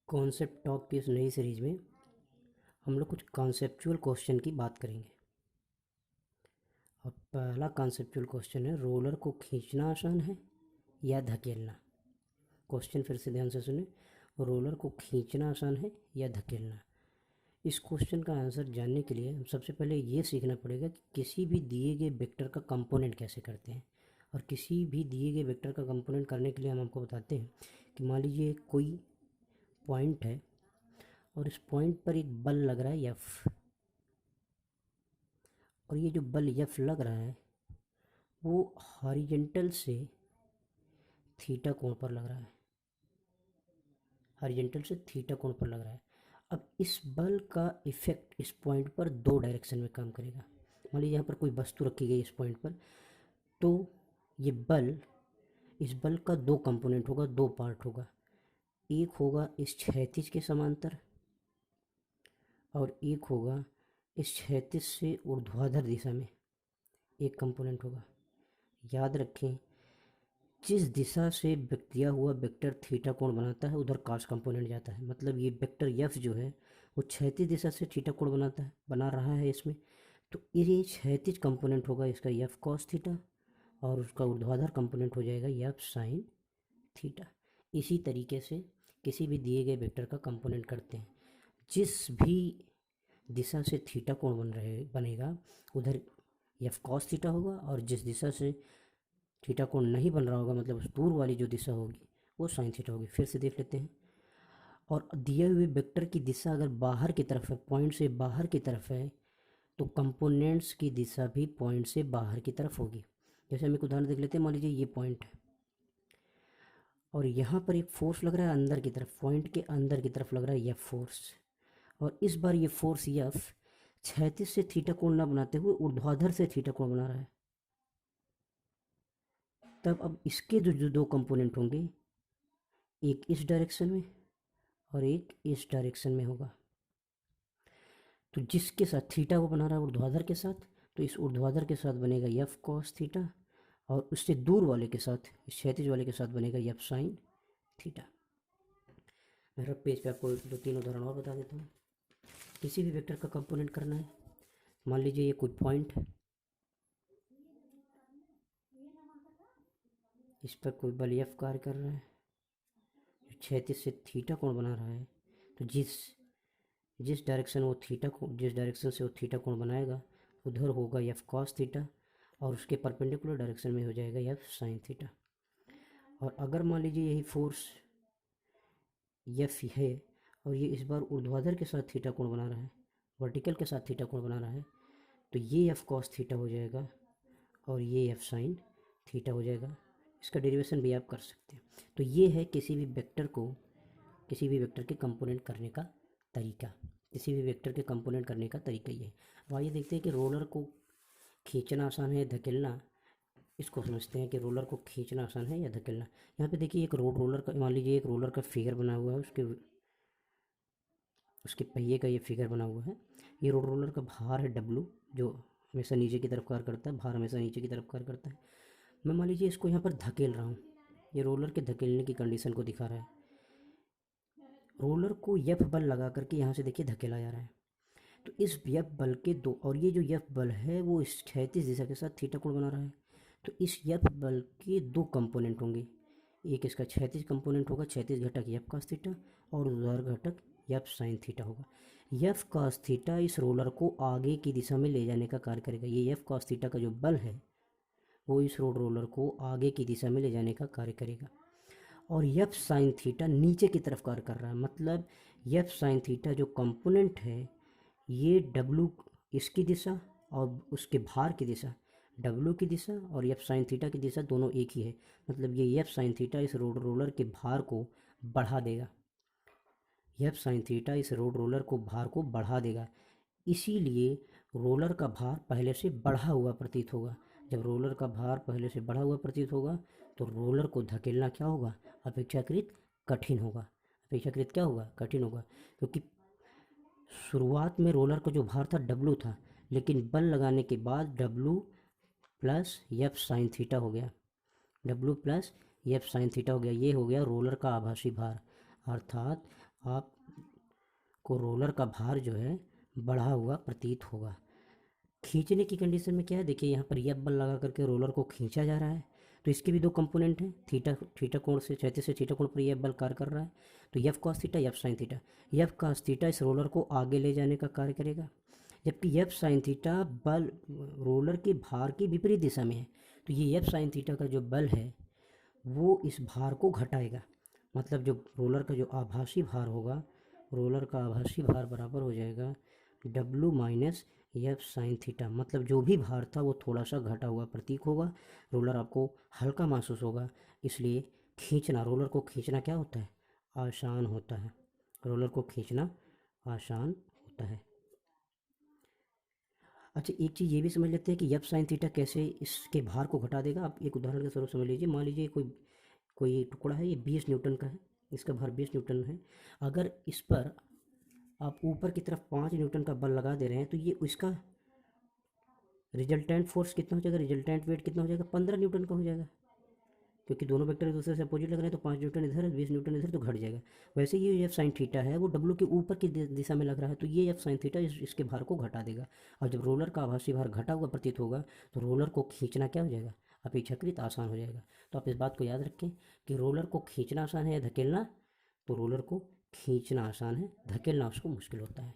Concept talk की इस नई सीरीज में हम लोग कुछ कॉन्सेप्चुअल क्वेश्चन की बात करेंगे। और पहला कॉन्सेप्चुअल क्वेश्चन है, रोलर को खींचना आसान है या धकेलना। क्वेश्चन फिर से ध्यान से सुने, रोलर को खींचना आसान है या धकेलना। इस क्वेश्चन का आंसर जानने के लिए हम सबसे पहले ये सीखना पड़ेगा कि किसी भी दिए गए वेक्टर का कंपोनेंट कैसे करते हैं। और किसी भी दिए गए वेक्टर का कंपोनेंट करने के लिए हम आपको बताते हैं कि मान लीजिए कोई पॉइंट है और इस पॉइंट पर एक बल लग रहा है एफ, और ये जो बल एफ लग रहा है वो हॉरिजेंटल से थीटा कोण पर लग रहा है, हॉरिजेंटल से थीटा कोण पर लग रहा है। अब इस बल का इफेक्ट इस पॉइंट पर दो डायरेक्शन में काम करेगा। मान लीजिए यहाँ पर कोई वस्तु रखी गई इस पॉइंट पर, तो ये बल, इस बल का दो कंपोनेंट होगा, दो पार्ट होगा। एक होगा इस क्षैतिज के समांतर और एक होगा इस क्षैतिज से ऊर्ध्वाधर दिशा में एक कंपोनेंट होगा। याद रखें, जिस दिशा से दिया हुआ वेक्टर थीटा कोण बनाता है उधर कॉस कंपोनेंट जाता है। मतलब ये वेक्टर एफ जो है वो क्षैतिज दिशा से थीटा कोण बना रहा है इसमें, तो ये क्षैतिज कंपोनेंट होगा इसका एफ कॉस थीटा, और उसका ऊर्ध्वाधर कंपोनेंट हो जाएगा एफ साइन थीटा। इसी तरीके से किसी भी दिए गए वेक्टर का कंपोनेंट करते हैं। जिस भी दिशा से थीटा कोण बनेगा उधर एफ कॉस थीटा होगा, और जिस दिशा से थीटा कोण नहीं बन रहा होगा, मतलब उस दूर वाली जो दिशा होगी वो साइन थीटा होगी। फिर से देख लेते हैं। और दिए हुए वेक्टर की दिशा अगर बाहर की तरफ है, पॉइंट से बाहर की तरफ है, तो कंपोनेंट्स की दिशा भी पॉइंट से बाहर की तरफ होगी। जैसे हम एक उदाहरण देख लेते हैं, मान लीजिए ये पॉइंट है और यहाँ पर एक फोर्स लग रहा है अंदर की तरफ, पॉइंट के अंदर की तरफ लग रहा है एफ फोर्स। और इस बार ये फोर्स एफ क्षैतिज से थीटा कोण ना बनाते हुए ऊर्ध्वाधर से थीटा कोण बना रहा है। तब अब इसके जो दो कंपोनेंट होंगे, एक इस डायरेक्शन में और एक इस डायरेक्शन में होगा। तो जिसके साथ थीटा को बना रहा है ऊर्ध्वाधर के साथ, तो इस ऊर्ध्वाधर के साथ बनेगा एफ कॉस थीटा, और उससे दूर वाले के साथ, इस क्षैतिज वाले के साथ बनेगा एफ साइन थीटा। मैं रफ पेज पे आपको दो तीन उदाहरण और बता देता हूँ। किसी भी वेक्टर का कंपोनेंट करना है, मान लीजिए ये कोई पॉइंट है, इस पर कोई बल एफ कार्य कर रहा है, क्षैतिज से थीटा कोण बना रहा है। तो जिस डायरेक्शन से वो थीटा कोण बनाएगा उधर होगा एफ कॉस थीटा, और उसके परपेंडिकुलर डायरेक्शन में हो जाएगा एफ साइन थीटा। और अगर मान लीजिए यही फोर्स एफ है और ये इस बार ऊर्ध्वाधर के साथ थीटा कोण बना रहा है, वर्टिकल के साथ थीटा कोण बना रहा है, तो ये एफ कॉस थीटा हो जाएगा और ये एफ साइन थीटा हो जाएगा। इसका डेरिवेशन भी आप कर सकते हैं। तो ये है किसी भी वेक्टर के कंपोनेंट करने का तरीका। किसी भी वेक्टर के कंपोनेंट करने का तरीका ये है। अब आइए देखते हैं कि रोलर को खींचना आसान है या धकेलना। इसको समझते हैं कि रोलर को खींचना आसान है या धकेलना। यहाँ पे देखिए एक रोलर का, मान लीजिए एक रोलर का फिगर बना हुआ है, उसके पहिए का ये फिगर बना हुआ है। ये रोलर का भार है डब्लू, जो हमेशा नीचे की तरफ कार्य करता है, भार हमेशा नीचे की तरफ कार्य करता है। मैं मान लीजिए इसको यहाँ पर धकेल रहा हूँ, ये रोलर के धकेलने की कंडीशन को दिखा रहा है। रोलर को एफ बल लगा करके यहाँ से देखिए धकेला जा रहा है। तो इस एफ बल के दो, और ये जो एफ बल है वो इस क्षैतिज दिशा के साथ थीटा कोण बना रहा है। तो इस एफ बल के दो कंपोनेंट होंगे, एक इसका क्षैतिज कंपोनेंट होगा, क्षैतिज घटक एफ कॉस थीटा, और ऊर्ध्वाधर घटक एफ साइन थीटा होगा। एफ कॉस थीटा इस रोलर को आगे की दिशा में ले जाने का कार्य करेगा। ये एफ कॉस थीटा का जो बल है वो इस रोलर को आगे की दिशा में ले जाने का कार्य करेगा। और एफ साइन थीटा नीचे की तरफ कार्य कर रहा है। मतलब एफ साइन थीटा जो कंपोनेंट है, ये डब्लू इसकी दिशा और उसके भार की दिशा, डब्लू की दिशा और एफ साइन थीटा की दिशा दोनों एक ही है। मतलब ये एफ साइन थीटा इस रोलर के भार को बढ़ा देगा। एफ साइन थीटा इस रोलर को भार को बढ़ा देगा। इसीलिए रोलर का भार पहले से बढ़ा हुआ प्रतीत होगा। जब रोलर का भार पहले से बढ़ा हुआ प्रतीत होगा तो रोलर को धकेलना क्या होगा, अपेक्षाकृत कठिन होगा। अपेक्षाकृत क्या होगा, कठिन होगा, क्योंकि शुरुआत में रोलर का जो भार था डब्लू था, लेकिन बल लगाने के बाद W plus F sine theta हो गया, W plus F sine theta हो गया। ये हो गया रोलर का आभासी भार। अर्थात आपको रोलर का भार जो है बढ़ा हुआ प्रतीत होगा। खींचने की कंडीशन में क्या है, देखिए यहाँ पर एफ बल लगा करके रोलर को खींचा जा रहा है, तो इसके भी दो कंपोनेंट हैं, थीटा कोण से, क्षैतिज से थीटा कोण पर एफ बल कार्य कर रहा है, तो F cos theta, F sine theta. F cos theta इस रोलर को आगे ले जाने का कार्य करेगा, जबकि एफ साइन थीटा बल रोलर के भार की विपरीत दिशा में है, तो ये एफ साइन थीटा का जो बल है वो इस भार को घटाएगा। मतलब जो रोलर का जो आभासी भार होगा, रोलर का आभासी भार बराबर हो जाएगा W minus F sine theta. मतलब जो भी भार था वो थोड़ा सा घटा हुआ प्रतीक होगा, रोलर आपको हल्का महसूस होगा, इसलिए खींचना, रोलर को खींचना क्या होता है, आसान होता है। रोलर को खींचना आसान होता है। अच्छा, एक चीज़ ये भी समझ लेते हैं कि एफ साइन थीटा कैसे इसके भार को घटा देगा। आप एक उदाहरण के स्वरूप समझ लीजिए, मान लीजिए कोई कोई टुकड़ा है, ये 20 न्यूटन का है, इसका भार 20 न्यूटन है। अगर इस पर आप ऊपर की तरफ 5 न्यूटन का बल लगा दे रहे हैं, तो ये इसका रिजल्टेंट फोर्स कितना हो जाएगा, रिजल्टेंट वेट कितना हो जाएगा, 15 न्यूटन का हो जाएगा, क्योंकि दोनों वेक्टर एक दूसरे से अपोजिट लग रहे हैं, तो 5 न्यूटन इधर, 20 न्यूटन इधर, तो घट जाएगा। वैसे ये एफ साइन थीटा है वो डब्लू के ऊपर की दिशा में लग रहा है, तो ये एफ साइन थीटा इसके भार को घटा देगा। और जब रोलर का आभासी भार घटा हुआ प्रतीत होगा, तो रोलर को खींचना क्या हो जाएगा, अपेक्षाकृत आसान हो जाएगा। तो आप इस बात को याद रखें कि रोलर को खींचना आसान है या धकेलना, तो रोलर को खींचना आसान है, धकेलना उसको मुश्किल होता है।